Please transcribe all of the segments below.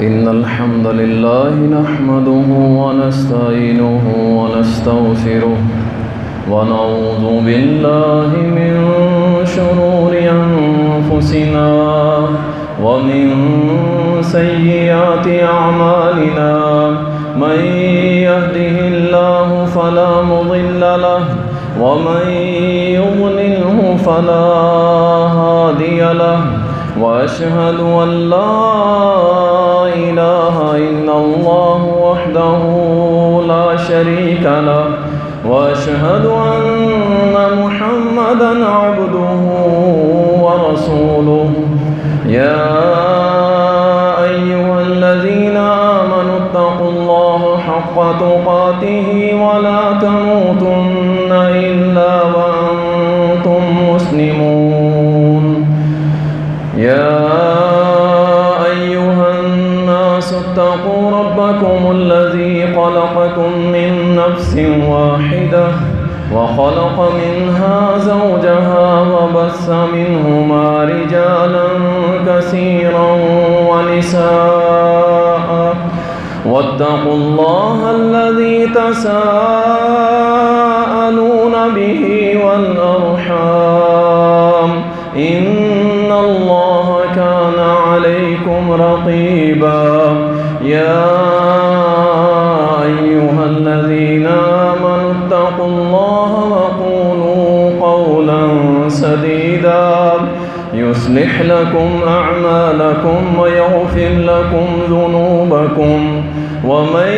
إن الحمد لله نحمده ونستعينه ونستغفره ونعوذ بالله من شرور أنفسنا ومن سيئات أعمالنا من يهده الله فلا مضل له ومن يضلله فلا هادي له وأشهد أن لا إله إلا الله وحده لا شريك له وأشهد أن محمدًا عبده ورسوله يا أيها الذين آمنوا اتقوا الله حق تقاته ولا تموتن إلا وأنتم مسلمون يا أيها الناس اتقوا ربكم الذي خلقكم من نفس واحدة وخلق منها زوجها وبث منهما رجالا كثيرا ونساء واتقوا الله الذي تساءلون به والأرحام إن الله كان عليكم رقيبا يا أيها الذين آمنوا اتقوا الله وقولوا قولا سديدا يصلح لكم أعمالكم ويغفر لكم ذنوبكم ومن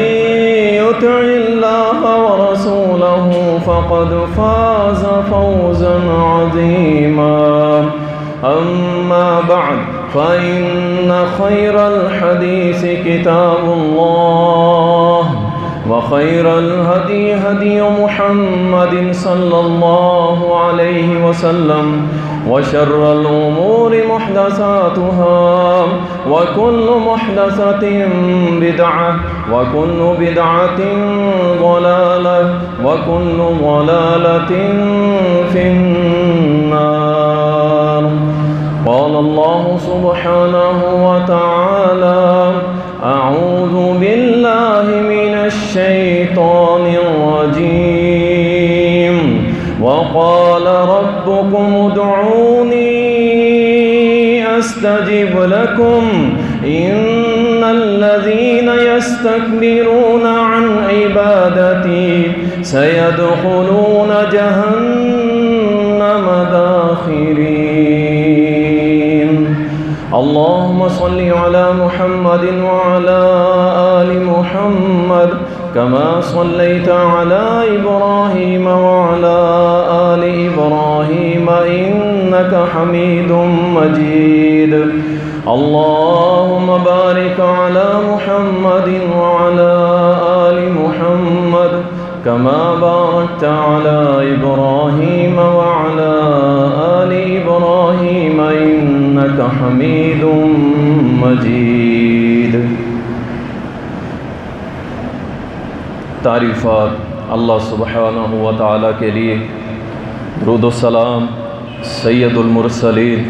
يطع الله ورسوله فقد فاز فوزا عظيما أما بعد فإن خير الحديث كتاب الله وخير الهدي هدي محمد صلى الله عليه وسلم وشر الأمور محدثاتها وكل محدثة بدعة وكل بدعة ضلالة وكل ضلالة في النار قال الله سبحانه وتعالى أعوذ بالله من الشيطان الرجيم وقال ربكم ادعوني أستجب لكم إن الذين يستكبرون عن عبادتي سيدخلون جهنم داخرين اللهم صل على محمد وعلى آل محمد كما صليت على إبراهيم وعلى آل إبراهيم إنك حميد مجيد اللهم بارك على محمد وعلى آل محمد كما باركت على إبراهيم وعلى آل إبراهيم إنك حميد مجيد تعریفات اللہ سبحانہ و تعالیٰ کے لیے، درود و سلام سید المرسلین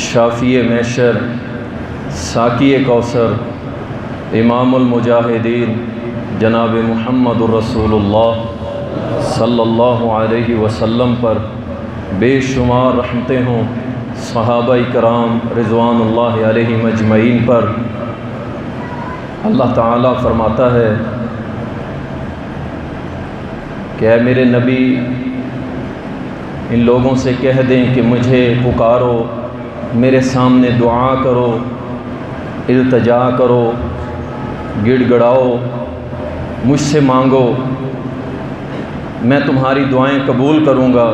شافی محشر ساقی کوثر امام المجاہدین جناب محمد الرسول اللہ صلی اللہ علیہ وسلم پر بے شمار رحمتیں ہوں، صحابہ کرام رضوان اللہ علیہم اجمعین پر۔ اللہ تعالیٰ فرماتا ہے کہ اے میرے نبی ان لوگوں سے کہہ دیں کہ مجھے پکارو، میرے سامنے دعا کرو، التجا کرو، گڑ گڑاؤ، مجھ سے مانگو، میں تمہاری دعائیں قبول کروں گا۔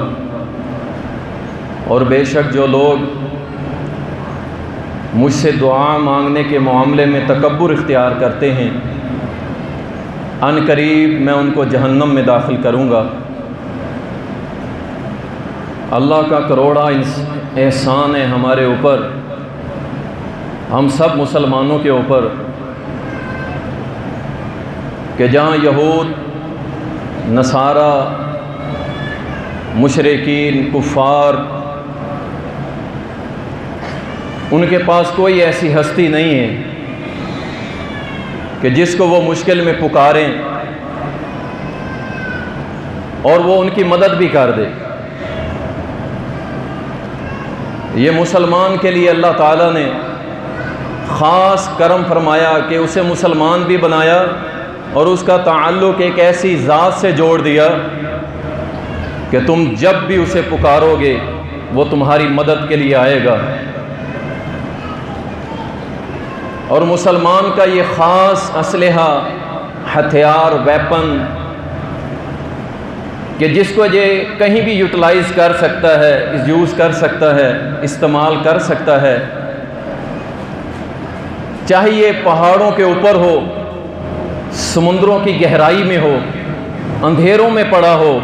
اور بے شک جو لوگ مجھ سے دعا مانگنے کے معاملے میں تکبر اختیار کرتے ہیں، ان قریب میں ان کو جہنم میں داخل کروں گا۔ اللہ کا کروڑا احسان ہے ہمارے اوپر، ہم سب مسلمانوں کے اوپر، کہ جہاں یہود، نصارہ، مشرکین، کفار ان کے پاس کوئی ایسی ہستی نہیں ہے کہ جس کو وہ مشکل میں پکاریں اور وہ ان کی مدد بھی کر دے۔ یہ مسلمان کے لیے اللہ تعالیٰ نے خاص کرم فرمایا کہ اسے مسلمان بھی بنایا اور اس کا تعلق ایک ایسی ذات سے جوڑ دیا کہ تم جب بھی اسے پکارو گے وہ تمہاری مدد کے لیے آئے گا۔ اور مسلمان کا یہ خاص اسلحہ، ہتھیار، ویپن کہ جس کو یہ کہیں بھی یوٹیلائز کر سکتا ہے، یوز کر سکتا ہے، استعمال کر سکتا ہے، چاہے یہ پہاڑوں کے اوپر ہو، سمندروں کی گہرائی میں ہو، اندھیروں میں پڑا ہو،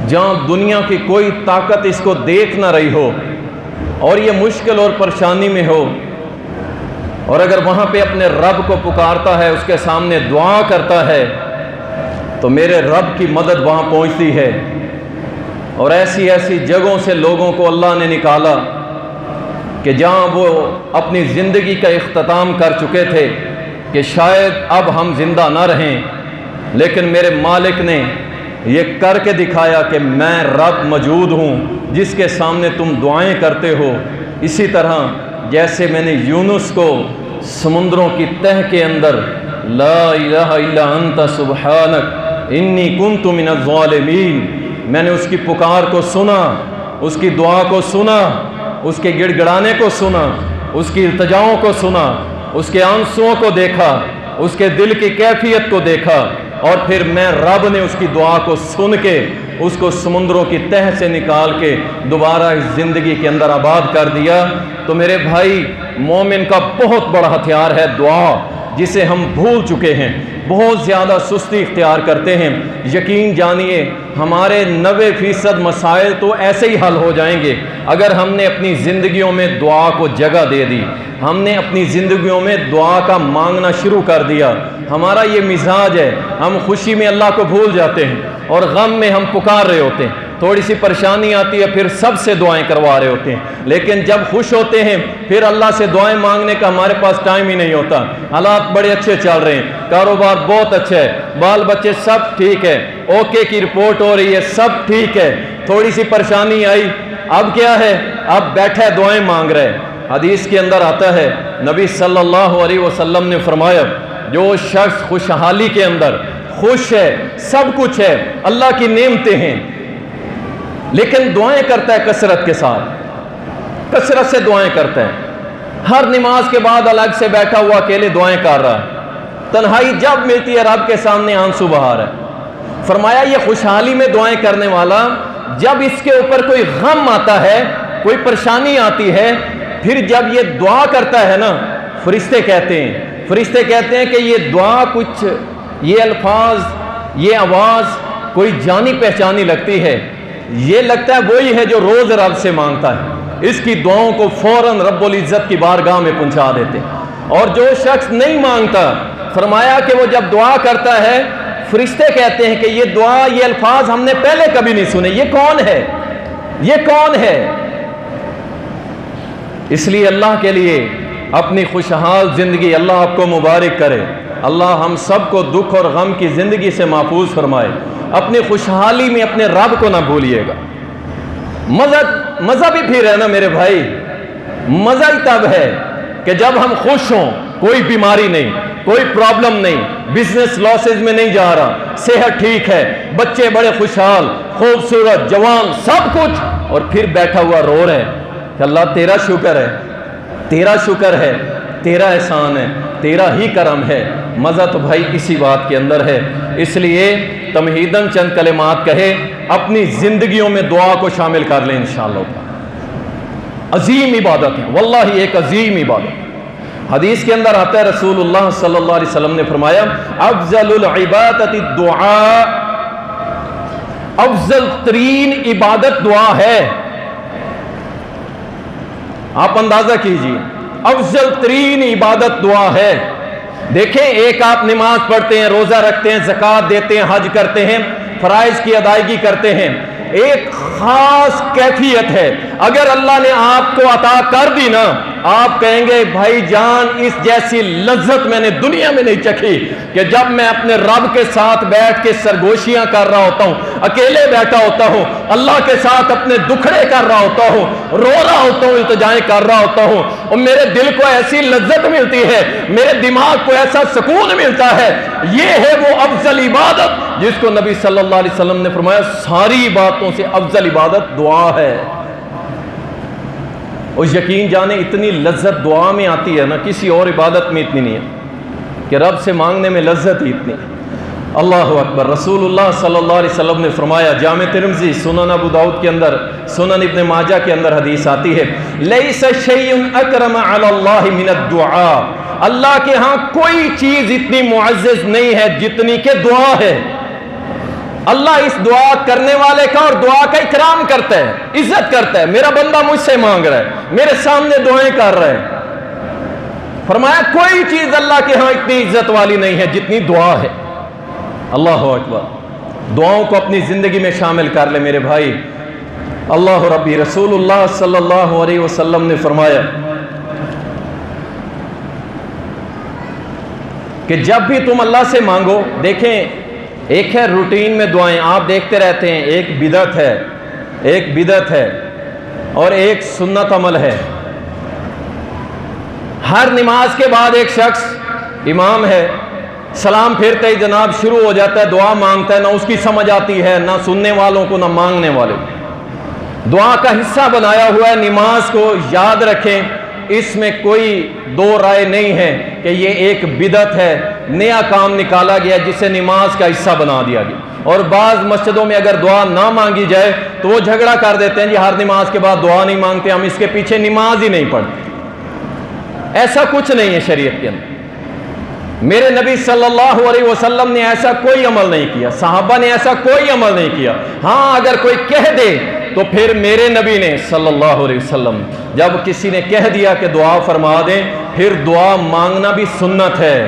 جہاں دنیا کی کوئی طاقت اس کو دیکھ نہ رہی ہو اور یہ مشکل اور پریشانی میں ہو، اور اگر وہاں پہ اپنے رب کو پکارتا ہے، اس کے سامنے دعا کرتا ہے، تو میرے رب کی مدد وہاں پہنچتی ہے۔ اور ایسی ایسی جگہوں سے لوگوں کو اللہ نے نکالا کہ جہاں وہ اپنی زندگی کا اختتام کر چکے تھے کہ شاید اب ہم زندہ نہ رہیں، لیکن میرے مالک نے یہ کر کے دکھایا کہ میں رب موجود ہوں جس کے سامنے تم دعائیں کرتے ہو۔ اسی طرح جیسے میں نے یونس کو سمندروں کی تہ کے اندر لا الہ الا انت سبحانک انی کنت من الظالمین، میں نے اس کی پکار کو سنا، اس کی دعا کو سنا، اس کے گڑ گڑانے کو سنا، اس کی التجاؤں کو سنا، اس کے آنسوؤں کو دیکھا، اس کے دل کی کیفیت کو دیکھا، اور پھر میں رب نے اس کی دعا کو سن کے اس کو سمندروں کی تہ سے نکال کے دوبارہ اس زندگی کے اندر آباد کر دیا۔ تو میرے بھائی، مومن کا بہت بڑا ہتھیار ہے دعا، جسے ہم بھول چکے ہیں، بہت زیادہ سستی اختیار کرتے ہیں۔ یقین جانیے ہمارے 90% مسائل تو ایسے ہی حل ہو جائیں گے اگر ہم نے اپنی زندگیوں میں دعا کو جگہ دے دی، ہم نے اپنی زندگیوں میں دعا کا مانگنا شروع کر دیا۔ ہمارا یہ مزاج ہے، ہم خوشی میں اللہ کو بھول جاتے ہیں اور غم میں ہم پکار رہے ہوتے ہیں، تھوڑی سی پریشانی آتی ہے پھر سب سے دعائیں کروا رہے ہوتے ہیں، لیکن جب خوش ہوتے ہیں پھر اللہ سے دعائیں مانگنے کا ہمارے پاس ٹائم ہی نہیں ہوتا۔ حالات بڑے اچھے چل رہے ہیں، کاروبار بہت اچھا ہے، بال بچے سب ٹھیک ہے، اوکے کی رپورٹ ہو رہی ہے، سب ٹھیک ہے، تھوڑی سی پریشانی آئی، اب کیا ہے؟ اب بیٹھے دعائیں مانگ رہے۔ حدیث کے اندر آتا ہے، نبی صلی اللہ علیہ وسلم نے فرمایا، جو شخص خوشحالی کے اندر خوش ہے، سب کچھ ہے، اللہ کی نعمتیں ہیں، لیکن دعائیں کرتا ہے کثرت کے ساتھ، کثرت سے دعائیں کرتا ہے، ہر نماز کے بعد الگ سے بیٹھا ہوا اکیلے دعائیں کر رہا ہے، تنہائی جب ملتی ہے رب کے سامنے آنسو بہا رہا ہے۔ فرمایا یہ خوشحالی میں دعائیں کرنے والا جب اس کے اوپر کوئی غم آتا ہے، کوئی پریشانی آتی ہے، پھر جب یہ دعا کرتا ہے نا، فرشتے کہتے ہیں کہ یہ دعا کچھ، یہ الفاظ، یہ آواز کوئی جانی پہچانی لگتی ہے، یہ لگتا ہے وہی ہے جو روز رب سے مانگتا ہے، اس کی دعاؤں کو فوراً رب العزت کی بارگاہ میں پہنچا دیتے ہیں۔ اور جو شخص نہیں مانگتا، فرمایا کہ وہ جب دعا کرتا ہے فرشتے کہتے ہیں کہ یہ دعا، یہ الفاظ ہم نے پہلے کبھی نہیں سنے، یہ کون ہے، یہ کون ہے؟ اس لیے اللہ کے لیے اپنی خوشحال زندگی اللہ آپ کو مبارک کرے، اللہ ہم سب کو دکھ اور غم کی زندگی سے محفوظ فرمائے۔ اپنی خوشحالی میں اپنے رب کو نہ بھولیے گا۔ مزہ بھی پھر ہے نا میرے بھائی، مزہ ہی تب ہے کہ جب ہم خوش ہوں، کوئی بیماری نہیں، کوئی پرابلم نہیں، بزنس لاسز میں نہیں جا رہا، صحت ٹھیک ہے، بچے بڑے خوشحال، خوبصورت، جوان، سب کچھ، اور پھر بیٹھا ہوا رو رہے کہ اللہ تیرا شکر ہے، تیرا شکر ہے، تیرا احسان ہے، تیرا ہی کرم ہے۔ مزہ تو بھائی اسی بات کے اندر ہے۔ اس لیے تمہیداً چند کلمات کہے، اپنی زندگیوں میں دعا کو شامل کر لیں انشاءاللہ۔ عظیم عبادت ہے، واللہ ایک عظیم عبادت۔ حدیث کے اندر آتا ہے، رسول اللہ صلی اللہ علیہ وسلم نے فرمایا، افضل العبادت الدعاء، افضل ترین عبادت دعا ہے۔ آپ اندازہ کیجئے، افضل ترین عبادت دعا ہے۔ دیکھیں، ایک آپ نماز پڑھتے ہیں، روزہ رکھتے ہیں، زکوٰۃ دیتے ہیں، حج کرتے ہیں، فرائض کی ادائیگی کرتے ہیں، ایک خاص کیفیت ہے، اگر اللہ نے آپ کو عطا کر دی نا، آپ کہیں گے بھائی جان اس جیسی لذت میں نے دنیا میں نہیں چکھی کہ جب میں اپنے رب کے ساتھ بیٹھ کے سرگوشیاں کر رہا ہوتا ہوں، اکیلے بیٹھا ہوتا ہوں، اللہ کے ساتھ اپنے دکھڑے کر رہا ہوتا ہوں، رو رہا ہوتا ہوں، التجائیں کر رہا ہوتا ہوں، اور میرے دل کو ایسی لذت ملتی ہے، میرے دماغ کو ایسا سکون ملتا ہے۔ یہ ہے وہ افضل عبادت جس کو نبی صلی اللہ علیہ وسلم نے فرمایا ساری عبادتوں سے افضل عبادت دعا ہے۔ اور یقین جانے اتنی لذت دعا میں آتی ہے نا، کسی اور عبادت میں اتنی نہیں ہے کہ رب سے مانگنے میں لذت ہی اتنی۔ اللہ اکبر۔ رسول اللہ صلی اللہ علیہ وسلم نے فرمایا، جامع ترمذی، سنن ابو داؤد کے اندر، سنن ابن ماجہ کے اندر حدیث آتی ہے، لیس شیء اکرم علی اللہ من الدعاء، اللہ کے ہاں کوئی چیز اتنی معزز نہیں ہے جتنی کہ دعا ہے۔ اللہ اس دعا کرنے والے کا اور دعا کا اکرام کرتا ہے، عزت کرتا ہے۔ میرا بندہ مجھ سے مانگ رہا ہے، میرے سامنے دعائیں کر رہا ہے۔ فرمایا کوئی چیز اللہ کے ہاں اتنی عزت والی نہیں ہے جتنی دعا ہے۔ اللہ اکبر۔ دعاؤں کو اپنی زندگی میں شامل کر لے میرے بھائی۔ اللہ ربی، رسول اللہ صلی اللہ علیہ وسلم نے فرمایا کہ جب بھی تم اللہ سے مانگو، دیکھیں ایک ہے روٹین میں دعائیں آپ دیکھتے رہتے ہیں، ایک بدعت ہے اور ایک سنت عمل ہے۔ ہر نماز کے بعد ایک شخص امام ہے، سلام پھرتے ہی جناب شروع ہو جاتا ہے، دعا مانگتا ہے، نہ اس کی سمجھ آتی ہے، نہ سننے والوں کو نہ مانگنے والوں کو۔ دعا کا حصہ بنایا ہوا ہے، نماز کو یاد رکھیں، اس میں کوئی دو رائے نہیں ہے کہ یہ ایک بدعت ہے، نیا کام نکالا گیا جسے نماز کا حصہ بنا دیا گیا۔ اور بعض مسجدوں میں اگر دعا نہ مانگی جائے تو وہ جھگڑا کر دیتے ہیں، جی ہر نماز کے بعد دعا نہیں مانگتے، ہم اس کے پیچھے نماز ہی نہیں پڑھتے۔ ایسا کچھ نہیں ہے شریعت کے اندر۔ میرے نبی صلی اللہ علیہ وسلم نے ایسا کوئی عمل نہیں کیا، صحابہ نے ایسا کوئی عمل نہیں کیا۔ ہاں اگر کوئی کہہ دے تو پھر میرے نبی نے صلی اللہ علیہ وسلم جب کسی نے کہہ دیا کہ دعا فرما دیں، پھر دعا مانگنا بھی سنت ہے۔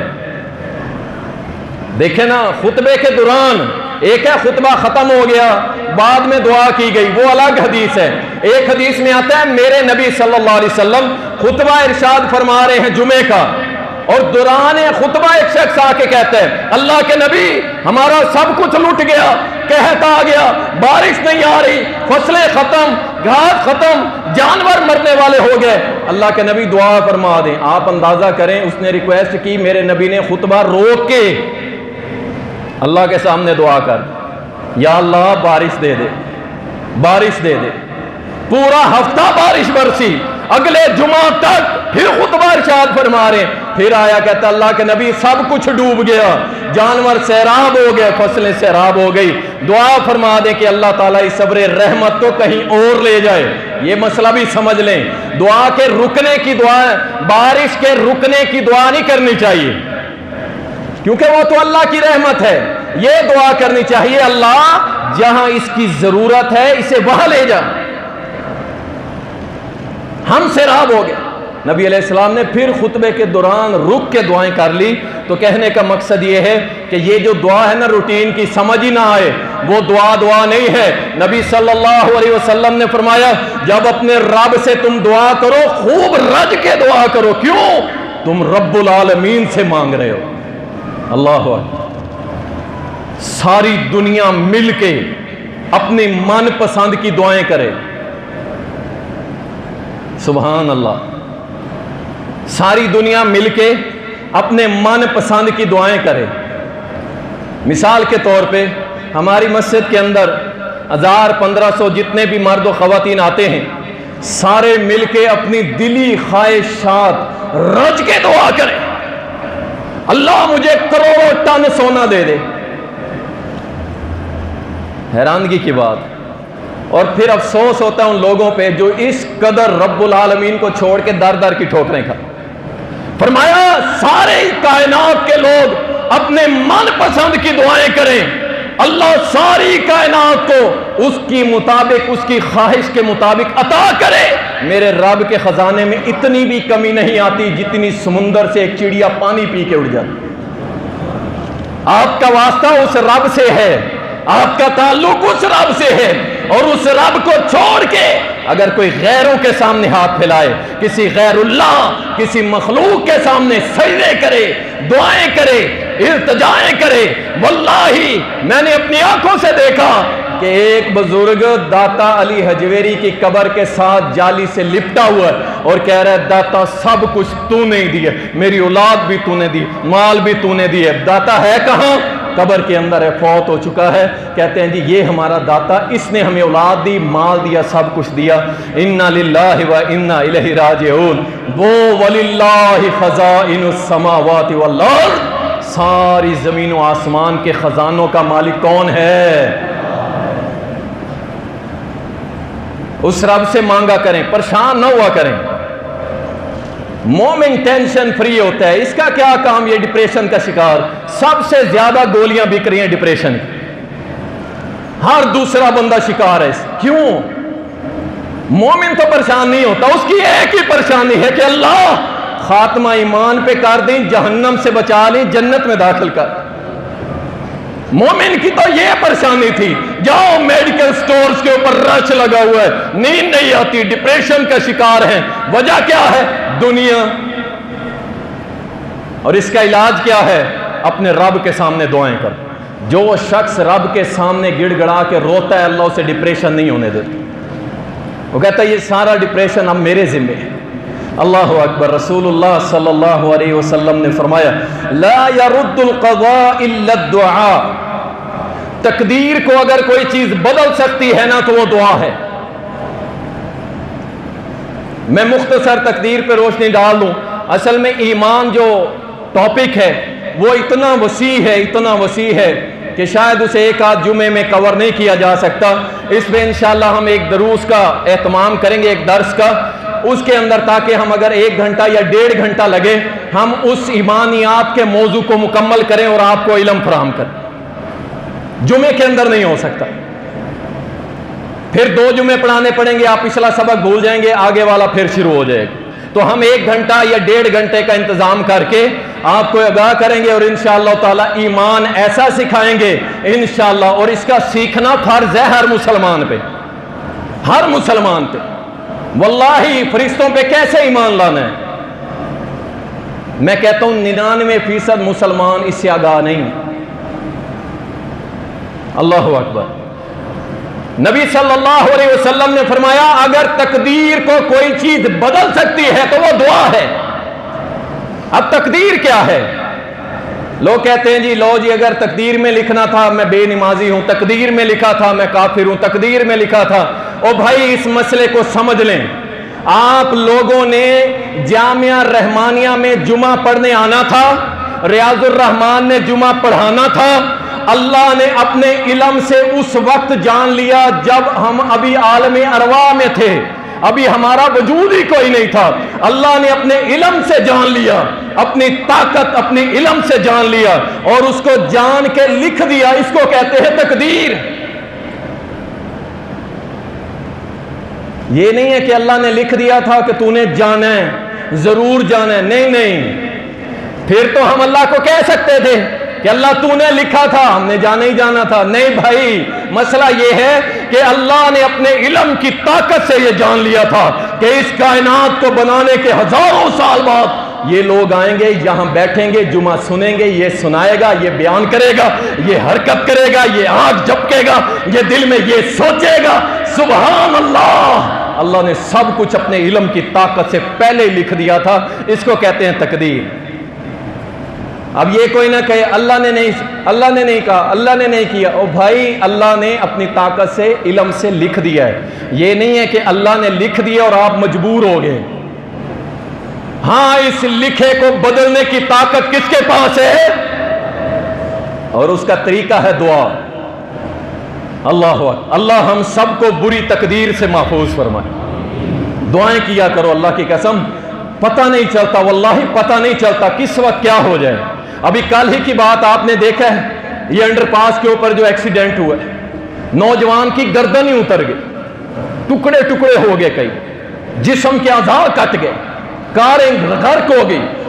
دیکھیں نا خطبے کے دوران ایک ہے خطبہ ختم ہو گیا، بعد میں دعا کی گئی، وہ الگ حدیث ہے۔ ایک حدیث میں آتا ہے میرے نبی صلی اللہ علیہ وسلم خطبہ ارشاد فرما رہے ہیں جمعے کا، اور دوران خطبہ ایک شخص آ کے کہتا ہے اللہ کے نبی ہمارا سب کچھ لٹ گیا، قحط آ گیا، بارش نہیں آ رہی، فصلیں ختم، گھاس ختم، جانور مرنے والے ہو گئے، اللہ کے نبی دعا فرما دیں۔ آپ اندازہ کریں اس نے ریکویسٹ کی، میرے نبی نے خطبہ روک کے اللہ کے سامنے دعا کر، یا اللہ بارش دے دے، بارش دے دے۔ پورا ہفتہ بارش برسی، اگلے جمعہ تک پھر خطبہ ارشاد فرما رہے ہیں، پھر آیا کہتا اللہ کے نبی سب کچھ ڈوب گیا، جانور سیراب ہو گئے، فصلیں سیراب ہو گئی، دعا فرما دیں کہ اللہ تعالیٰ اس صبر رحمت کو کہیں اور لے جائے۔ یہ مسئلہ بھی سمجھ لیں، دعا کے رکنے کی دعا، بارش کے رکنے کی دعا نہیں کرنی چاہیے، کیونکہ وہ تو اللہ کی رحمت ہے۔ یہ دعا کرنی چاہیے اللہ جہاں اس کی ضرورت ہے اسے وہاں لے جا۔ ہم سیراب ہو گئے، نبی علیہ السلام نے پھر خطبے کے دوران رک کے دعائیں کر لی۔ تو کہنے کا مقصد یہ ہے کہ یہ جو دعا ہے نا روٹین کی، سمجھ ہی نہ آئے، وہ دعا نہیں ہے۔ نبی صلی اللہ علیہ وسلم نے فرمایا جب اپنے رب سے تم دعا کرو خوب رج کے دعا کرو، کیوں؟ تم رب العالمین سے مانگ رہے ہو۔ اللہ اکبر۔ ساری دنیا مل کے اپنی من پسند کی دعائیں کرے، سبحان اللہ، ساری دنیا مل کے اپنے من پسند کی دعائیں کرے۔ مثال کے طور پہ ہماری مسجد کے اندر 1000-1500 جتنے بھی مرد و خواتین آتے ہیں، سارے مل کے اپنی دلی خواہشات رج کے دعا کریں، اللہ مجھے کروڑوں ٹن سونا دے دے۔ حیرانگی کی بات، اور پھر افسوس ہوتا ہے ان لوگوں پہ جو اس قدر رب العالمین کو چھوڑ کے در در کی ٹھوکریں کھا۔ فرمایا سارے کائنات کے لوگ اپنے من پسند کی دعائیں کریں، اللہ ساری کائنات کو اس کی مطابق، اس کی خواہش کے مطابق عطا کرے۔ میرے رب کے خزانے میں اتنی بھی کمی نہیں آتی جتنی سمندر سے ایک چڑیا پانی پی کے اڑ جاتی۔ آپ کا واسطہ اس رب سے ہے، آپ کا تعلق اس رب سے ہے، اور اس رب کو چھوڑ کے اگر کوئی غیروں کے سامنے ہاتھ پھیلائے، کسی غیر اللہ، کسی مخلوق کے سامنے سجدے کرے، دعائیں کرے، التجائیں کرے، واللہ میں نے اپنی آنکھوں سے دیکھا کہ ایک بزرگ داتا علی حجویری کی قبر کے ساتھ جالی سے لپٹا ہوا ہے اور کہہ رہا ہے داتا سب کچھ تو نے دی ہے، میری اولاد بھی تو نے دی، مال بھی تو نے دی ہے۔ داتا ہے کہاں؟ قبر کے اندر ہے، فوت ہو چکا ہے۔ کہتے ہیں جی یہ ہمارا داتا، اس نے ہمیں اولاد دی، مال دیا، سب کچھ دیا۔ انا للہ و انا الیہ راجعون۔ وہ وللہ خزائن السماوات والارض، ساری زمین و آسمان کے خزانوں کا مالک کون ہے؟ اس رب سے مانگا کریں، پریشان نہ ہوا کریں۔ مومن ٹینشن فری ہوتا ہے۔ اس کا کیا کام؟ یہ ڈپریشن کا شکار، سب سے زیادہ گولیاں بک رہی ہیں ڈپریشن کی، ہر دوسرا بندہ شکار ہے۔ کیوں؟ مومن تو پریشان نہیں ہوتا، اس کی ایک ہی پریشانی ہے کہ اللہ خاتمہ ایمان پہ کر دیں، جہنم سے بچا لیں، جنت میں داخل کر۔ مومن کی تو یہ پریشانی تھی، جاؤ میڈیکل سٹورز کے اوپر رش لگا ہوا ہے، نیند نہیں آتی، ڈپریشن کا شکار ہیں۔ وجہ کیا ہے؟ دنیا۔ اور اس کا علاج کیا ہے؟ اپنے رب کے سامنے دعائیں کر۔ جو شخص رب کے سامنے گڑ گڑا کے روتا ہے، اللہ اسے ڈپریشن نہیں ہونے دیتا۔ وہ کہتا ہے یہ سارا ڈپریشن اب میرے ذمہ ہے۔ اللہ اکبر۔ رسول اللہ صلی اللہ علیہ وسلم نے فرمایا لا يرد القضاء الا الدعاء، تقدیر کو اگر کوئی چیز بدل سکتی ہے نا تو وہ دعا ہے۔ میں مختصر تقدیر پہ روشنی ڈال دوں۔ اصل میں ایمان جو ٹاپک ہے وہ اتنا وسیع ہے، اتنا وسیع ہے کہ شاید اسے ایک آدھ جمعے میں کور نہیں کیا جا سکتا۔ اس پہ انشاءاللہ ہم ایک دروس کا اہتمام کریں گے، ایک درس کا، اس کے اندر، تاکہ ہم اگر 1 گھنٹہ یا 1.5 گھنٹہ لگے ہم اس ایمانیات کے موضوع کو مکمل کریں اور آپ کو علم فراہم کریں۔ جمعے کے اندر نہیں ہو سکتا، پھر 2 جمعے پڑھانے پڑیں گے، آپ پچھلا سبق بھول جائیں گے، آگے والا پھر شروع ہو جائے گا۔ تو ہم 1 گھنٹہ یا 1.5 گھنٹے کا انتظام کر کے آپ کو آگاہ کریں گے اور انشاءاللہ تعالی ایمان ایسا سکھائیں گے انشاءاللہ، اور اس کا سیکھنا فرض ہے ہر مسلمان پہ، ہر مسلمان پہ۔ واللہ فرشتوں پہ کیسے ایمان لانا ہے؟ میں کہتا ہوں 99% مسلمان اس سے آگاہ نہیں۔ اللہ اکبر۔ نبی صلی اللہ علیہ وسلم نے فرمایا اگر تقدیر کو کوئی چیز بدل سکتی ہے تو وہ دعا ہے۔ اب تقدیر کیا ہے؟ لوگ کہتے ہیں جی اگر تقدیر میں لکھنا تھا میں بے نمازی ہوں، تقدیر میں لکھا تھا میں کافر ہوں، تقدیر میں لکھا تھا۔ او بھائی اس مسئلے کو سمجھ لیں۔ آپ لوگوں نے جامعہ رحمانیہ میں جمعہ پڑھنے آنا تھا، ریاض الرحمان نے جمعہ پڑھانا تھا۔ اللہ نے اپنے علم سے اس وقت جان لیا جب ہم ابھی عالم ارواح میں تھے، ابھی ہمارا وجود ہی کوئی نہیں تھا۔ اللہ نے اپنے علم سے جان لیا، اپنی طاقت اپنے علم سے جان لیا اور اس کو جان کے لکھ دیا۔ اس کو کہتے ہیں تقدیر۔ یہ نہیں ہے کہ اللہ نے لکھ دیا تھا کہ تو نے جانا ہے، ضرور جانا ہے، نہیں۔ پھر تو ہم اللہ کو کہہ سکتے تھے کہ اللہ تو نے لکھا تھا، ہم نے جانا ہی جانا تھا۔ نہیں بھائی، مسئلہ یہ ہے کہ اللہ نے اپنے علم کی طاقت سے یہ جان لیا تھا کہ اس کائنات کو بنانے کے ہزاروں سال بعد یہ لوگ آئیں گے، یہاں بیٹھیں گے، جمعہ سنیں گے، یہ سنائے گا، یہ بیان کرے گا، یہ حرکت کرے گا، یہ آنکھ جھپکے گا، یہ دل میں یہ سوچے گا۔ سبحان اللہ، اللہ نے سب کچھ اپنے علم کی طاقت سے پہلے ہی لکھ دیا تھا۔ اس کو کہتے ہیں تقدیر۔ اب یہ کوئی نہ کہے اللہ نے نہیں کہا، اللہ نے نہیں کیا۔ او بھائی اللہ نے اپنی طاقت سے علم سے لکھ دیا ہے۔ یہ نہیں ہے کہ اللہ نے لکھ دیا اور آپ مجبور ہو گئے۔ ہاں اس لکھے کو بدلنے کی طاقت کس کے پاس ہے؟ اور اس کا طریقہ ہے دعا۔ اللہ ہم سب کو بری تقدیر سے محفوظ فرمائے۔ دعائیں کیا کرو، اللہ کی قسم پتہ نہیں چلتا، واللہ پتہ نہیں چلتا کس وقت کیا ہو جائے۔ ابھی کل ہی کی بات آپ نے دیکھا ہے، یہ انڈر پاس کے اوپر جو ایکسیڈنٹ ہوا ہے، نوجوان کی گردن ہی اتر گئی، ٹکڑے ٹکڑے ہو گئے، کئی جسم کے اعضاء کٹ گئے، کاریں غرق ہو گئی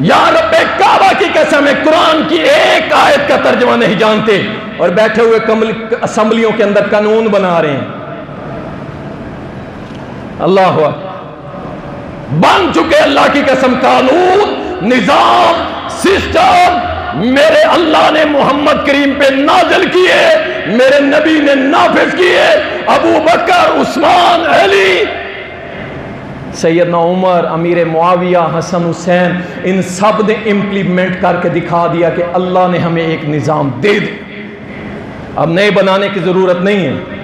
یا رب کعبہ کی قسم ہے قرآن کی ایک آیت کا ترجمہ نہیں جانتے اور بیٹھے ہوئے اسمبلیوں کے اندر قانون بنا رہے ہیں. اللہ بن چکے اللہ کی قسم قانون, نظام, سسٹم میرے اللہ نے محمد کریم پہ نازل کیے, میرے نبی نے نافذ کیے. ابو بکر, عثمان, علی, سیدنا عمر, امیر معاویہ, حسن حسین, ان سب نے امپلیمنٹ کر کے دکھا دیا کہ اللہ نے ہمیں ایک نظام دے دیا, اب نئے بنانے کی ضرورت نہیں ہے.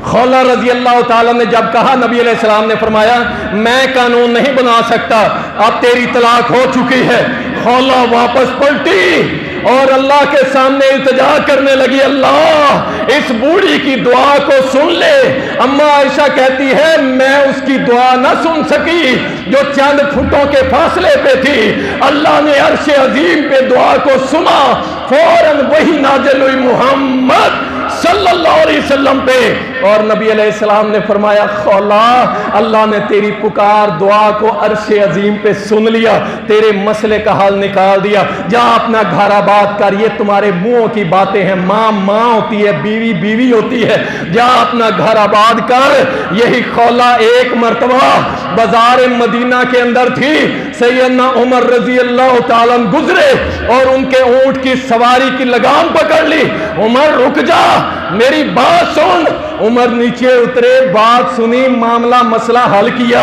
خولہ رضی اللہ تعالیٰ نے جب کہا, نبی علیہ السلام نے فرمایا میں قانون نہیں بنا سکتا, اب تیری طلاق ہو چکی ہے. خولہ واپس پلٹی اور اللہ کے سامنے التجا کرنے لگی, اللہ اس بوڑھی کی دعا کو سن لے. اما عائشہ کہتی ہے میں اس کی دعا نہ سن سکی جو چند فٹوں کے فاصلے پہ تھی. اللہ نے عرش عظیم پہ دعا کو سنا, فوراً وہی نازل ہوئی محمد صلی اللہ علیہ وسلم پہ, اور نبی علیہ السلام نے فرمایا خولہ اللہ نے تیری پکار دعا کو عرش عظیم پہ سن لیا, تیرے مسئلے کا حل نکال دیا. جا اپنا گھر آباد کر, یہ تمہارے منہوں کی باتیں ہیں, ماں ماں ہوتی ہے, بیوی بیوی ہوتی ہے. جا اپنا گھر آباد کر. یہی خولہ ایک مرتبہ بازار مدینہ کے اندر تھی, سیدنا عمر رضی اللہ تعالیٰ گزرے اور ان کے اونٹ کی سواری کی لگام پکڑ لی. عمر رک جا, میری بات سن. عمر نیچے اترے, بات سنی, معاملہ مسئلہ حل کیا,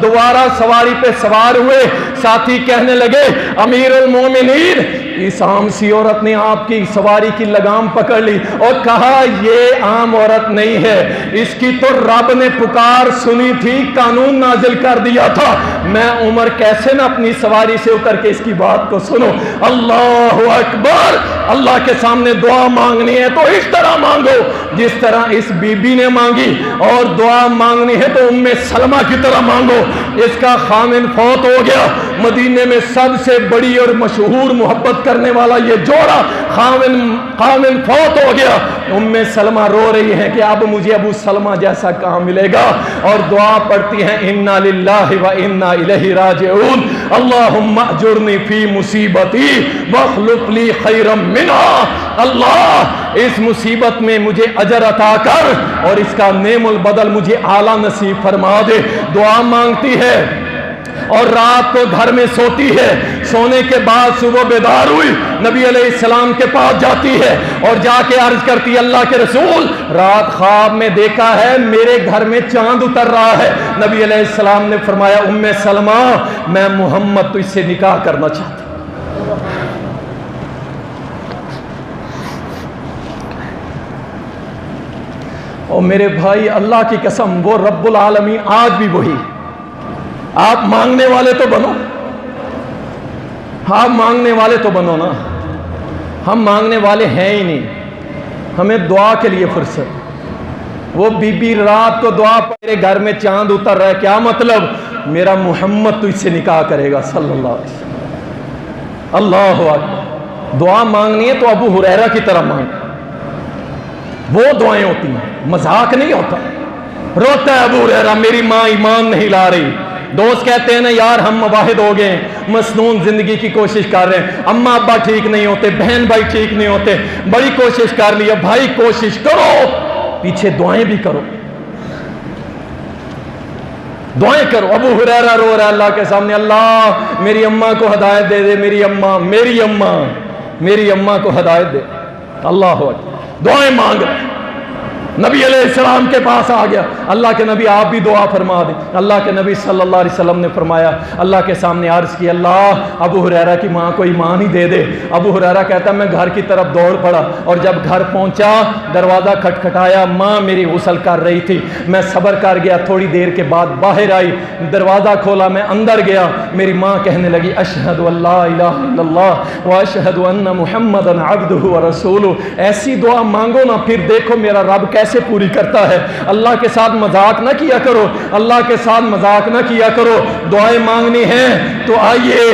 دوبارہ سواری پہ سوار ہوئے. ساتھی کہنے لگے امیر المومنین, اس عام سی عورت نے آپ کی سواری کی لگام پکڑ لی اور کہا یہ عام عورت نہیں ہے, اس کی تو رب نے پکار سنی تھی, قانون نازل کر دیا تھا. میں عمر کیسے نہ اپنی سواری سے اتر کے اس کی بات کو سنو. اللہ اکبر. اللہ کے سامنے دعا مانگنی ہے تو اس طرح مانگو جس طرح اس بی بی نے مانگی, اور دعا مانگنی ہے تو ام سلمہ کی طرح مانگو. اس کا خامن فوت ہو گیا, مدینے میں سب سے بڑی اور مشہور محبت کرنے والا یہ جوڑا خامن فوت ہو گیا. ام سلمہ رو رہی ہے کہ اب مجھے ابو سلمہ جیسا کہاں ملے گا, اور دعا پڑھتی ہیں انا للہ و انا الیہ راجعون, اللہم اجرنی فی مصیبتی واخلف لی خیرا منہا. اللہ اس مصیبت میں مجھے اجر عطا کر اور اس کا نعم البدل مجھے اعلیٰ نصیب فرما دے. دعا مانگتی ہے اور رات کو گھر میں سوتی ہے. سونے کے بعد صبح بیدار ہوئی, نبی علیہ السلام کے پاس جاتی ہے اور جا کے عرض کرتی اللہ کے رسول رات خواب میں دیکھا ہے میرے گھر میں چاند اتر رہا ہے. نبی علیہ السلام نے فرمایا ام سلمہ میں محمد تجھ سے نکاح کرنا چاہتا ہوں. اور میرے بھائی اللہ کی قسم وہ رب العالمین آج بھی وہی. آپ مانگنے والے تو بنو, آپ مانگنے والے تو بنو نا. ہم مانگنے والے ہیں ہی نہیں, ہمیں دعا کے لیے فرصت. وہ بی بی رات کو دعا میرے گھر میں چاند اتر رہا ہے, کیا مطلب میرا محمد تجھ سے نکاح کرے گا صلی اللہ علیہ وسلم. اللہ اکبر. دعا مانگنی ہے تو ابو ہریرہ کی طرح مانگ, وہ دعائیں ہوتی ہیں, مذاق نہیں ہوتا. روتا ہے ابو ہریرہ میری ماں ایمان نہیں لا رہی. دوست کہتے ہیں نا یار ہم مواحد ہو گئے, مسنون زندگی کی کوشش کر رہے ہیں, اماں ابا ٹھیک نہیں ہوتے, بہن بھائی ٹھیک نہیں ہوتے, بڑی کوشش کر لی ہے. بھائی کوشش کرو, پیچھے دعائیں بھی کرو, دعائیں کرو. ابو ہریرہ رو رہا ہے اللہ کے سامنے, اللہ میری اماں کو ہدایت دے دے, میری اماں میری اماں میری اماں کو ہدایت دے. اللہ دعائیں مانگ رہے. نبی علیہ السلام کے پاس آ گیا. اللہ کے نبی آپ بھی دعا فرما دیں. اللہ کے نبی صلی اللہ علیہ وسلم نے فرمایا, اللہ کے سامنے عرض کی اللہ ابو ہریرہ کی ماں کو ایمان ہی دے دے. ابو ہریرہ کہتا میں گھر کی طرف دوڑ پڑا, اور جب گھر پہنچا دروازہ کھٹکھٹایا, ماں میری غسل کر رہی تھی. میں صبر کر گیا, تھوڑی دیر کے بعد باہر آئی, دروازہ کھولا, میں اندر گیا. میری ماں کہنے لگی اشہد ان لا الہ الا اللہ واشہد ان محمدا عبدہ ورسولہ. ایسی دعا مانگو نا, پھر دیکھو میرا رب کیسے پوری کرتا ہے. اللہ کے ساتھ مذاق نہ کیا کرو, اللہ کے ساتھ مذاق نہ کیا کرو. دعائیں مانگنی ہیں تو آئیے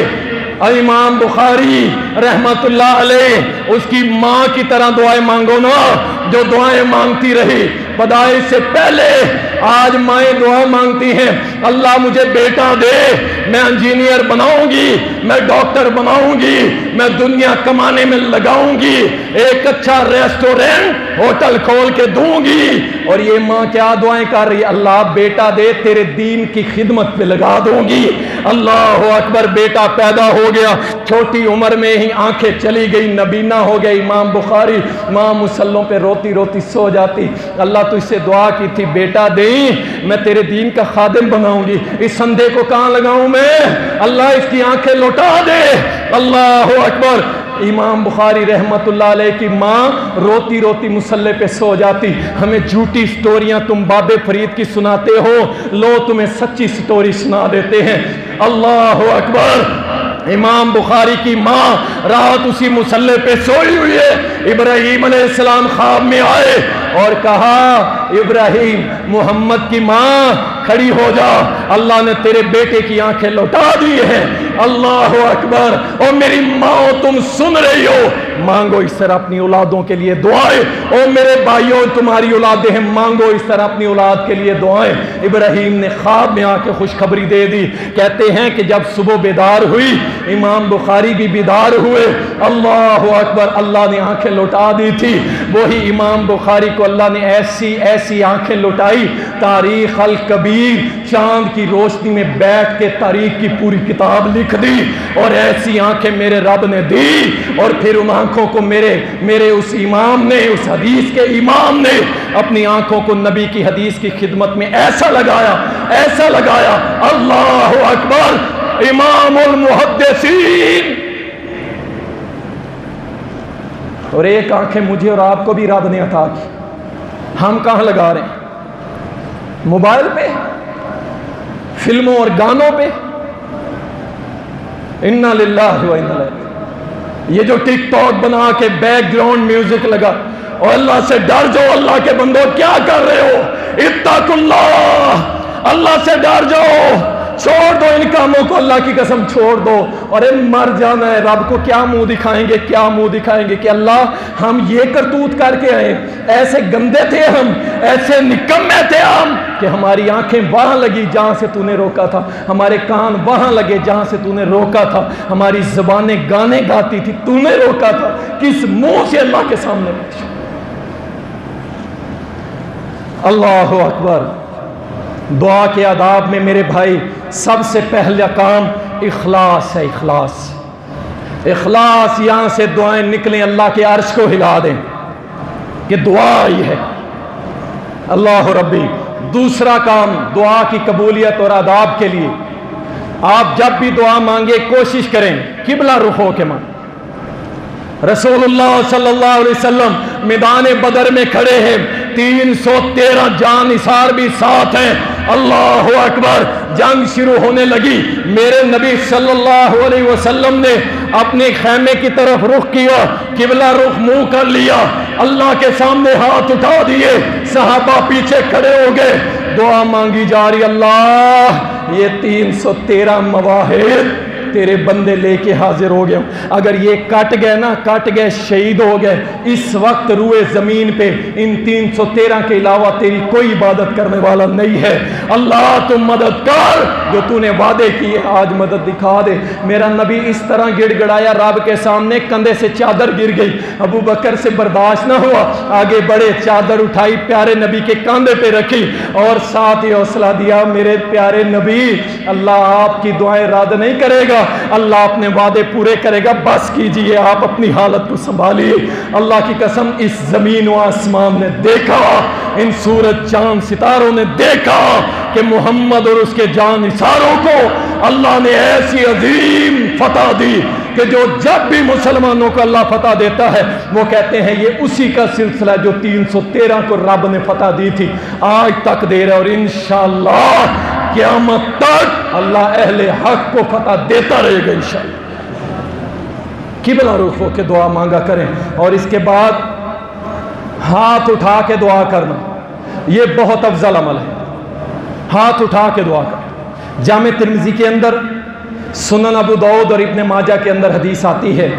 امام بخاری رحمت اللہ علیہ اس کی ماں کی طرح دعائیں مانگو نا, جو دعائیں مانگتی رہی پیدائش سے پہلے آج مائیں دعا مانگتی ہیں، اللہ مجھے بیٹا دے، میں انجینئر بناؤں گی، میں ڈاکٹر بناؤں گی، میں دنیا کمانے میں لگاؤں گی، ایک اچھا ریسٹورنٹ ہوٹل کھول کے دوں گی۔ اور یہ ماں کیا دعائیں کر رہی ہے؟ اللہ بیٹا دے، تیرے دین کی خدمت پہ لگا دوں گی۔ اللہ اکبر، بیٹا پیدا ہو گیا، چھوٹی عمر میں ہی آنکھیں چلی گئی، نبینا ہو گیا۔ امام بخاری، ماں مسلوں پہ روتی روتی سو جاتی، اللہ تو اس سے دعا کی تھی بیٹا دیں، میں تیرے دین کا خادم بناؤں گی، اس اندھے کو کہاں لگاؤں میں، اللہ اس کی آنکھیں لوٹا دے۔ اللہ اکبر۔ امام بخاری رحمت اللہ علیہ کی ماں روتی روتی مصلے پہ سو جاتی۔ ہمیں جھوٹی سٹوریاں تم باب فرید کی سناتے ہو، لو تمہیں سچی سٹوری سنا دیتے ہیں۔ اللہ اکبر۔ امام بخاری کی ماں رات اسی مصلے پہ سوئی ہوئی ہے، ابراہیم علیہ السلام خواب میں آئے اور کہا ابراہیم، محمد کی ماں کھڑی ہو جا، اللہ نے تیرے بیٹے کی آنکھیں لوٹا دی ہیں۔ اللہ اکبر۔ اور میری ماں تم سن رہی ہو، مانگو اس طرح اپنی اولادوں کے لیے دعائیں۔ اور میرے بھائیوں تمہاری اولادیں ہیں، مانگو اس طرح اپنی اولاد کے لیے دعائیں۔ ابراہیم نے خواب میں آ کے خوشخبری دے دی۔ کہتے ہیں کہ جب صبح بیدار ہوئی، امام بخاری بھی بیدار ہوئے۔ اللہ اکبر۔ اللہ نے آنکھیں لوٹا دی تھی، وہی امام بخاری کو اللہ نے ایسی ایسی آنکھیں لوٹائی، تاریخ الکبیر چاند کی روشنی میں بیٹھ کے تاریخ کی پوری کتاب لکھ دی۔ اور ایسی آنکھیں میرے رب نے دی، اور پھر ان آنکھوں کو میرے اس امام نے، اس حدیث کے امام نے اپنی آنکھوں کو نبی کی حدیث کی خدمت میں ایسا لگایا، ایسا لگایا۔ اللہ اکبر۔ امام المحدثین۔ اور ایک آنکھیں مجھے اور آپ کو بھی رب نے عطا کی، ہم کہاں لگا رہے ہیں؟ موبائل پہ، فلموں اور گانوں پہ۔ انا للہ و انا الیہ۔ یہ جو ٹک ٹاک بنا کے بیک گراؤنڈ میوزک لگا، اور اللہ سے ڈر جاؤ، اللہ کے بندو کیا کر رہے ہو؟ اتقوا اللہ، اللہ سے ڈر جاؤ، چھوڑ دو ان کاموں کو، اللہ کی قسم چھوڑ دو۔ اور مر جانا ہے، رب کو کیا منہ دکھائیں گے، کیا منہ دکھائیں گے کہ اللہ ہم یہ کرتوت کر کے آئے، ایسے گندے تھے ہم، ایسے نکمے تھے ہم کہ ہماری آنکھیں وہاں لگی جہاں سے تو نے روکا تھا، ہمارے کان وہاں لگے جہاں سے تو نے روکا تھا، ہماری زبانیں گانے گاتی تھی، تو نے روکا تھا، کس منہ سے اللہ کے سامنے پیش۔ اللہ اکبر۔ دعا کے آداب میں میرے بھائی سب سے پہلا کام اخلاص ہے۔ اخلاص، اخلاص۔ یہاں سے دعائیں نکلیں، اللہ کے عرش کو ہلا دیں کہ دعا آئی ہے۔ اللہ ربی۔ دوسرا کام دعا کی قبولیت اور آداب کے لیے، آپ جب بھی دعا مانگے کوشش کریں قبلہ رخ ہو کے مانگیں۔ رسول اللہ صلی اللہ علیہ وسلم میدان بدر میں کھڑے ہیں، 313 جان نثار بھی ساتھ ہیں۔ اللہ اکبر۔ جنگ شروع ہونے لگی، میرے نبی صلی اللہ علیہ وسلم نے اپنے خیمے کی طرف رخ کیا، قبلہ رخ منہ کر لیا، اللہ کے سامنے ہاتھ اٹھا دیے، صحابہ پیچھے کھڑے ہو گئے، دعا مانگی جا رہی۔ اللہ یہ 313 مواہب تیرے بندے لے کے حاضر ہو گئے، اگر یہ کٹ گئے نا، کٹ گئے، شہید ہو گئے، اس وقت روئے زمین پہ ان 313 کے علاوہ تیری کوئی عبادت کرنے والا نہیں ہے۔ اللہ تم مدد کر، جو تو نے وعدے کیے آج مدد دکھا دے۔ میرا نبی اس طرح گڑ گڑایا رب کے سامنے، کندھے سے چادر گر گئی، ابو بکر سے برداشت نہ ہوا، آگے بڑھے، چادر اٹھائی، پیارے نبی کے کاندھے پہ رکھی، اور ساتھ ہی حوصلہ دیا، میرے پیارے نبی اللہ آپ کی دعائیں رد نہیں کرے گا، اللہ اپنے وعدے پورے کرے گا، بس کیجئے، آپ اپنی حالت کو سنبھالیے۔ اللہ کی قسم اس زمین و آسمان نے دیکھا، ان سورج چاند ستاروں نے دیکھا کہ محمد اور اس کے جان نثاروں کو اللہ نے ایسی عظیم فتح دی کہ جو جب بھی مسلمانوں کو اللہ فتح دیتا ہے وہ کہتے ہیں یہ اسی کا سلسلہ جو 313 کو رب نے فتح دی تھی، آج تک دے رہا، اور انشاءاللہ قیامت تک اللہ اہل حق کو فتح دیتا رہے گا انشاءاللہ۔ قبلہ رخ ہو کے دعا مانگا کریں، اور اس کے بعد ہاتھ اٹھا کے دعا کرنا، یہ بہت افضل عمل ہے۔ ہاتھ اٹھا کے دعا کریں۔ جامع ترمذی کے اندر، سنن ابو داؤد اور ابن ماجہ کے اندر حدیث آتی ہے،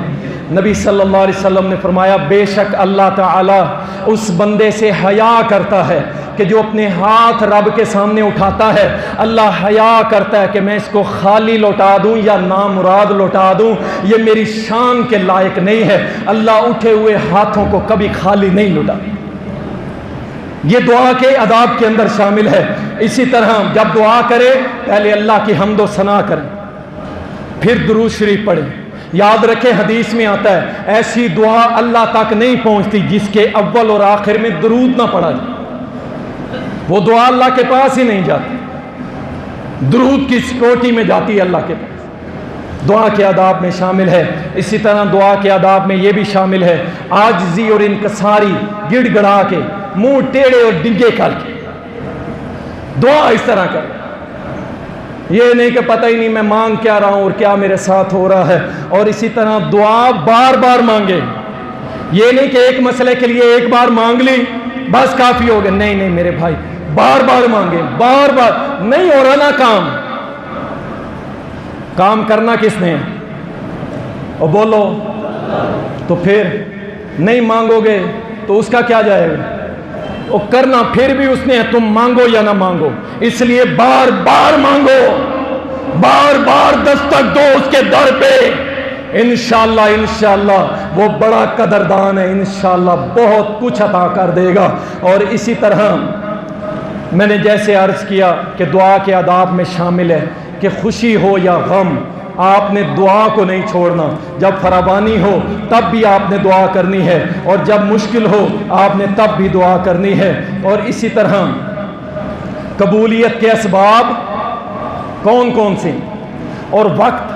نبی صلی اللہ علیہ وسلم نے فرمایا بے شک اللہ تعالی اس بندے سے حیا کرتا ہے کہ جو اپنے ہاتھ رب کے سامنے اٹھاتا ہے اللہ حیا کرتا ہے کہ میں اس کو خالی لوٹا دوں یا نامراد لوٹا دوں، یہ میری شان کے لائق نہیں ہے۔ اللہ اٹھے ہوئے ہاتھوں کو کبھی خالی نہیں لوٹا۔ یہ دعا کے آداب کے اندر شامل ہے۔ اسی طرح جب دعا کرے پہلے اللہ کی حمد و ثنا کریں، پھر درود شریف پڑھیں۔ یاد رکھیں حدیث میں آتا ہے ایسی دعا اللہ تک نہیں پہنچتی جس کے اول اور آخر میں درود نہ پڑھا جائے، وہ دعا اللہ کے پاس ہی نہیں جاتی، درود کی سکوٹی میں جاتی ہے اللہ کے پاس۔ دعا کے آداب میں شامل ہے۔ اسی طرح دعا کے آداب میں یہ بھی شامل ہے عاجزی اور انکساری، گڑ گڑا کے، منہ ٹیڑے اور ڈنگے کر کے دعا اس طرح کر، یہ نہیں کہ پتہ ہی نہیں میں مانگ کیا رہا ہوں اور کیا میرے ساتھ ہو رہا ہے۔ اور اسی طرح دعا بار بار مانگے، یہ نہیں کہ ایک مسئلے کے لیے ایک بار مانگ لی بس کافی ہو گیا، نہیں نہیں میرے بھائی، بار بار مانگے، بار بار۔ نہیں ہو رہا نا کام کرنا کس نے؟ اور بولو تو پھر نہیں مانگو گے تو اس کا کیا جائے گا؟ اور کرنا پھر بھی اس نے، تم مانگو یا نہ مانگو، اس لیے بار بار مانگو، بار بار دستک دو اس کے در پہ۔ انشاءاللہ وہ بڑا قدردان ہے، انشاءاللہ بہت کچھ عطا کر دے گا۔ اور اسی طرح میں نے جیسے عرض کیا کہ دعا کے آداب میں شامل ہے کہ خوشی ہو یا غم آپ نے دعا کو نہیں چھوڑنا، جب فراوانی ہو تب بھی آپ نے دعا کرنی ہے، اور جب مشکل ہو آپ نے تب بھی دعا کرنی ہے۔ اور اسی طرح قبولیت کے اسباب کون کون سے اور وقت،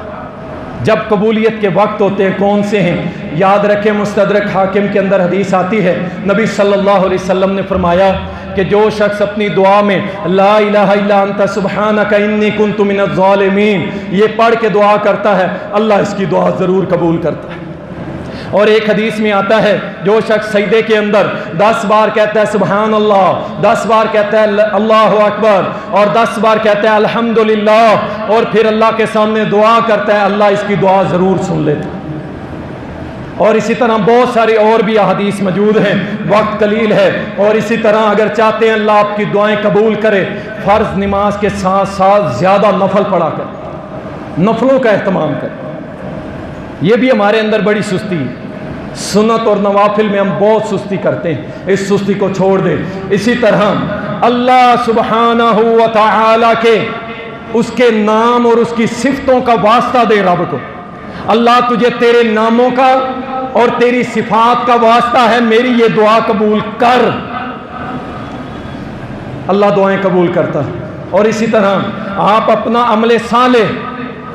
جب قبولیت کے وقت ہوتے ہیں کون سے ہیں؟ یاد رکھیں مستدرک حاکم کے اندر حدیث آتی ہے، نبی صلی اللہ علیہ وسلم نے فرمایا کہ جو شخص اپنی دعا میں لا الہ الا انت سبحانک انی کنت من الظالمین یہ پڑھ کے دعا کرتا ہے اللہ اس کی دعا ضرور قبول کرتا ہے۔ اور ایک حدیث میں آتا ہے جو شخص سجدے کے اندر 10 بار کہتا ہے سبحان اللہ، 10 بار کہتا ہے اللہ اکبر، اور 10 بار کہتا ہے الحمدللہ، اور پھر اللہ کے سامنے دعا کرتا ہے اللہ اس کی دعا ضرور سن لیتا ہے۔ اور اسی طرح بہت ساری اور بھی احادیث موجود ہیں، وقت قلیل ہے۔ اور اسی طرح اگر چاہتے ہیں اللہ آپ کی دعائیں قبول کرے، فرض نماز کے ساتھ ساتھ زیادہ نفل پڑھا کر، نفلوں کا اہتمام کریں۔ یہ بھی ہمارے اندر بڑی سستی ہے، سنت اور نوافل میں ہم بہت سستی کرتے ہیں، اس سستی کو چھوڑ دیں۔ اسی طرح اللہ سبحانہ و تعالی کے اس کے نام اور اس کی صفتوں کا واسطہ دے رب کو، اللہ تجھے تیرے ناموں کا اور تیری صفات کا واسطہ ہے، میری یہ دعا قبول کر۔ اللہ دعائیں قبول کرتا ہے۔ اور اسی طرح آپ اپنا عمل صالح،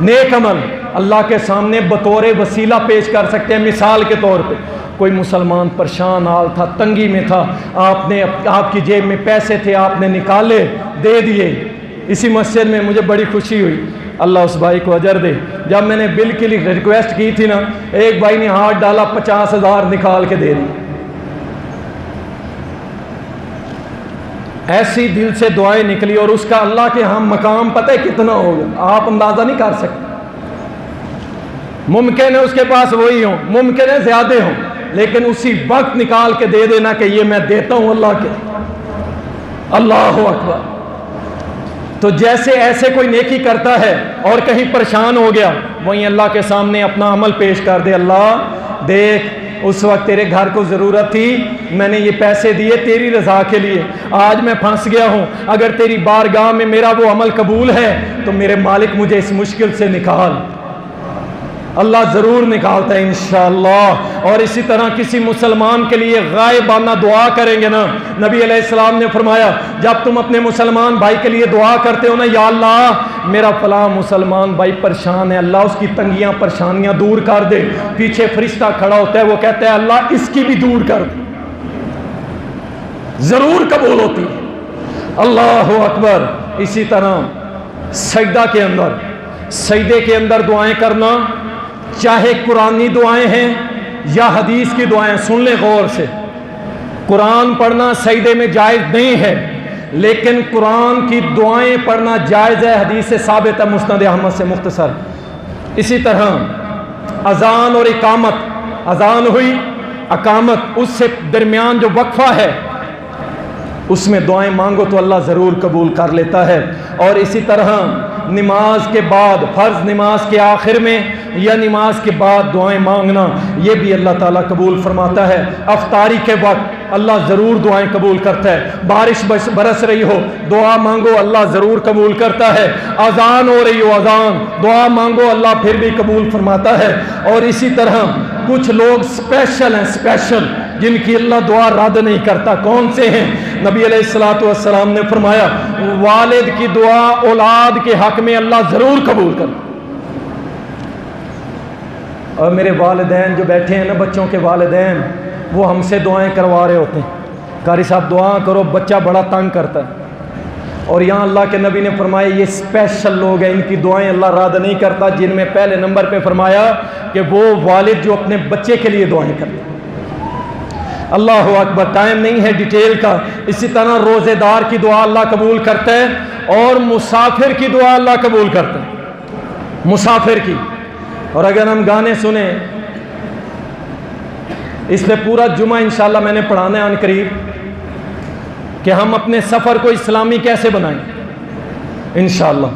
نیک عمل اللہ کے سامنے بطور وسیلہ پیش کر سکتے ہیں۔ مثال کے طور پہ کوئی مسلمان پریشان حال تھا، تنگی میں تھا، آپ کی جیب میں پیسے تھے، آپ نے نکالے دے دیے۔ اسی مسجد میں مجھے بڑی خوشی ہوئی، اللہ اس بھائی کو اجر دے، جب میں نے بل کے لیے ریکویسٹ کی تھی نا، ایک بھائی نے ہاتھ ڈالا 50,000 نکال کے دے دی۔ ایسی دل سے دعائیں نکلی اور اس کا اللہ کے ہاں مقام پتہ ہے کتنا ہوگا، آپ اندازہ نہیں کر سکتے۔ ممکن ہے اس کے پاس وہی ہوں، ممکن ہے زیادہ ہوں، لیکن اسی وقت نکال کے دے دینا کہ یہ میں دیتا ہوں اللہ کے۔ اللہ اکبر۔ تو جیسے ایسے کوئی نیکی کرتا ہے اور کہیں پریشان ہو گیا، وہیں اللہ کے سامنے اپنا عمل پیش کر دے، اللہ دیکھ اس وقت تیرے گھر کو ضرورت تھی، میں نے یہ پیسے دیے تیری رضا کے لیے، آج میں پھنس گیا ہوں، اگر تیری بارگاہ میں میرا وہ عمل قبول ہے تو میرے مالک مجھے اس مشکل سے نکال۔ اللہ ضرور نکالتا ہے انشاءاللہ۔ اور اسی طرح کسی مسلمان کے لیے غائبانہ دعا کریں گے نا، نبی علیہ السلام نے فرمایا جب تم اپنے مسلمان بھائی کے لیے دعا کرتے ہو نا، یا اللہ میرا فلاں مسلمان بھائی پریشان ہے، اللہ اس کی تنگیاں پریشانیاں دور کر دے، پیچھے فرشتہ کھڑا ہوتا ہے وہ کہتا ہے اللہ اس کی بھی دور کر دے، ضرور قبول ہوتی ہے۔ اللہ اکبر۔ اسی طرح سجدہ کے اندر، سجدے کے اندر دعائیں کرنا، چاہے قرآنی دعائیں ہیں یا حدیث کی دعائیں، سن لیں غور سے۔ قرآن پڑھنا سجدے میں جائز نہیں ہے، لیکن قرآن کی دعائیں پڑھنا جائز ہے، حدیث سے ثابت ہے مسند احمد سے مختصر۔ اسی طرح اذان اور اقامت، اذان ہوئی، اقامت، اس سے درمیان جو وقفہ ہے اس میں دعائیں مانگو تو اللہ ضرور قبول کر لیتا ہے۔ اور اسی طرح نماز کے بعد، فرض نماز کے آخر میں یا نماز کے بعد دعائیں مانگنا، یہ بھی اللہ تعالیٰ قبول فرماتا ہے۔ افطاری کے وقت اللہ ضرور دعائیں قبول کرتا ہے۔ بارش برس رہی ہو، دعا مانگو، اللہ ضرور قبول کرتا ہے۔ اذان ہو رہی ہو، اذان دعا مانگو، اللہ پھر بھی قبول فرماتا ہے۔ اور اسی طرح کچھ لوگ اسپیشل ہیں، اسپیشل، جن کی اللہ دعا رد نہیں کرتا۔ کون سے ہیں؟ نبی علیہ الصلوۃ والسلام نے فرمایا والد کی دعا اولاد کے حق میں اللہ ضرور قبول کرتا۔ اور میرے والدین جو بیٹھے ہیں نا، بچوں کے والدین، وہ ہم سے دعائیں کروا رہے ہوتے ہیں، قاری صاحب دعا کرو، بچہ بڑا تنگ کرتا ہے۔ اور یہاں اللہ کے نبی نے فرمایا یہ اسپیشل لوگ ہیں، ان کی دعائیں اللہ رد نہیں کرتا، جن میں پہلے نمبر پہ فرمایا کہ وہ والد جو اپنے بچے کے لیے دعائیں کرتے ہیں۔ اللہ اکبر، ٹائم نہیں ہے ڈیٹیل کا۔ اسی طرح روزے دار کی دعا اللہ قبول کرتا ہے، اور مسافر کی دعا اللہ قبول کرتا ہے، مسافر کی۔ اور اگر ہم گانے سنیں، اس پہ پورا جمعہ انشاءاللہ میں نے پڑھانا ہے عن قریب، کہ ہم اپنے سفر کو اسلامی کیسے بنائیں انشاءاللہ۔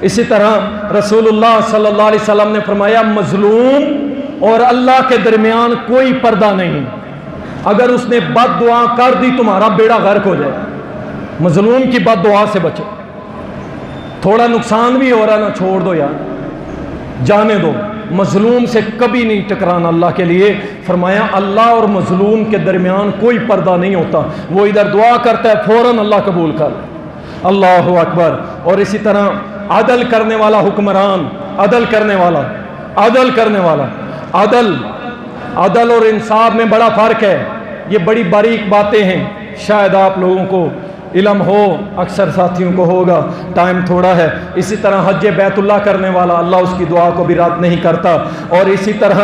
اسی طرح رسول اللہ صلی اللہ علیہ وسلم نے فرمایا مظلوم اور اللہ کے درمیان کوئی پردہ نہیں، اگر اس نے بد دعا کر دی تمہارا بیڑا غرق ہو جائے۔ مظلوم کی بد دعا سے بچو، تھوڑا نقصان بھی ہو رہا نا، چھوڑ دو یار، جانے دو۔ مظلوم سے کبھی نہیں ٹکرانا اللہ کے لیے۔ فرمایا اللہ اور مظلوم کے درمیان کوئی پردہ نہیں ہوتا، وہ ادھر دعا کرتا ہے فوراً اللہ قبول کر۔ اللہ اکبر۔ اور اسی طرح عدل کرنے والا حکمران، عدل کرنے والا، عدل کرنے والا، عدل اور انصاف میں بڑا فرق ہے۔ یہ بڑی باریک باتیں ہیں، شاید آپ لوگوں کو علم ہو، اکثر ساتھیوں کو ہوگا، ٹائم تھوڑا ہے۔ اسی طرح حج بیت اللہ کرنے والا، اللہ اس کی دعا کو بھی رد نہیں کرتا۔ اور اسی طرح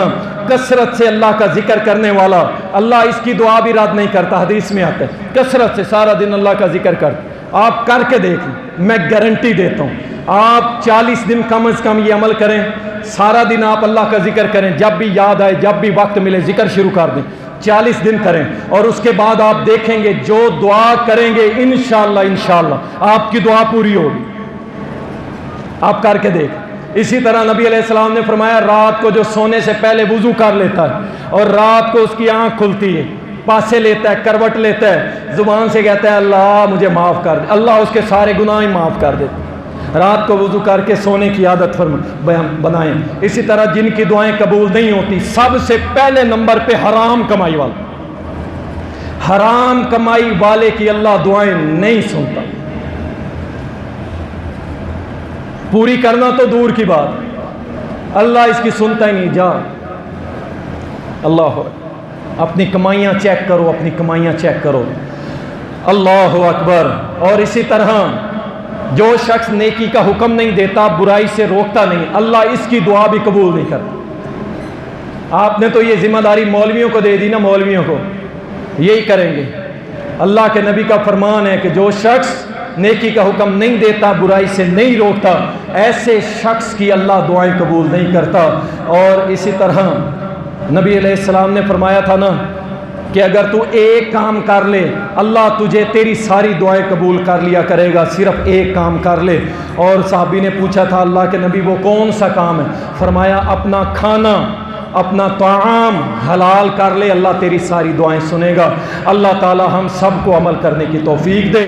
کثرت سے اللہ کا ذکر کرنے والا، اللہ اس کی دعا بھی رد نہیں کرتا۔ حدیث میں آتا ہے کثرت سے سارا دن اللہ کا ذکر کر، آپ کر کے دیکھیں، میں گارنٹی دیتا ہوں، آپ 40 دن کم از کم یہ عمل کریں، سارا دن آپ اللہ کا ذکر کریں، جب بھی یاد آئے، جب بھی وقت ملے ذکر شروع کر دیں، 40 دن کریں، اور اس کے بعد آپ دیکھیں گے جو دعا کریں گے انشاءاللہ آپ کی دعا پوری ہوگی۔ آپ کر کے دیکھ۔ اسی طرح نبی علیہ السلام نے فرمایا رات کو جو سونے سے پہلے وضو کر لیتا ہے اور رات کو اس کی آنکھ کھلتی ہے، پاسے لیتا ہے، کروٹ لیتا ہے، زبان سے کہتا ہے اللہ مجھے معاف کر دے، اللہ اس کے سارے گناہ معاف کر دیتا ہے۔ رات کو وضو کر کے سونے کی عادت بنائیں۔ اسی طرح جن کی دعائیں قبول نہیں ہوتی، سب سے پہلے نمبر پہ حرام کمائی والا، حرام کمائی والے کی اللہ دعائیں نہیں سنتا۔ پوری کرنا تو دور کی بات، اللہ اس کی سنتا ہی نہیں۔ جا اللہ اپنی کمائیاں چیک کرو، اپنی کمائیاں چیک کرو۔ اللہ اکبر۔ اور اسی طرح جو شخص نیکی کا حکم نہیں دیتا، برائی سے روکتا نہیں، اللہ اس کی دعا بھی قبول نہیں کرتا۔ آپ نے تو یہ ذمہ داری مولویوں کو دے دی نا، مولویوں کو یہی کریں گے۔ اللہ کے نبی کا فرمان ہے کہ جو شخص نیکی کا حکم نہیں دیتا، برائی سے نہیں روکتا، ایسے شخص کی اللہ دعائیں قبول نہیں کرتا۔ اور اسی طرح نبی علیہ السلام نے فرمایا تھا نا کہ اگر تو ایک کام کر لے، اللہ تجھے تیری ساری دعائیں قبول کر لیا کرے گا، صرف ایک کام کر لے۔ اور صحابی نے پوچھا تھا اللہ کے نبی وہ کون سا کام ہے؟ فرمایا اپنا کھانا، اپنا طعام حلال کر لے، اللہ تیری ساری دعائیں سنے گا۔ اللہ تعالی ہم سب کو عمل کرنے کی توفیق دے۔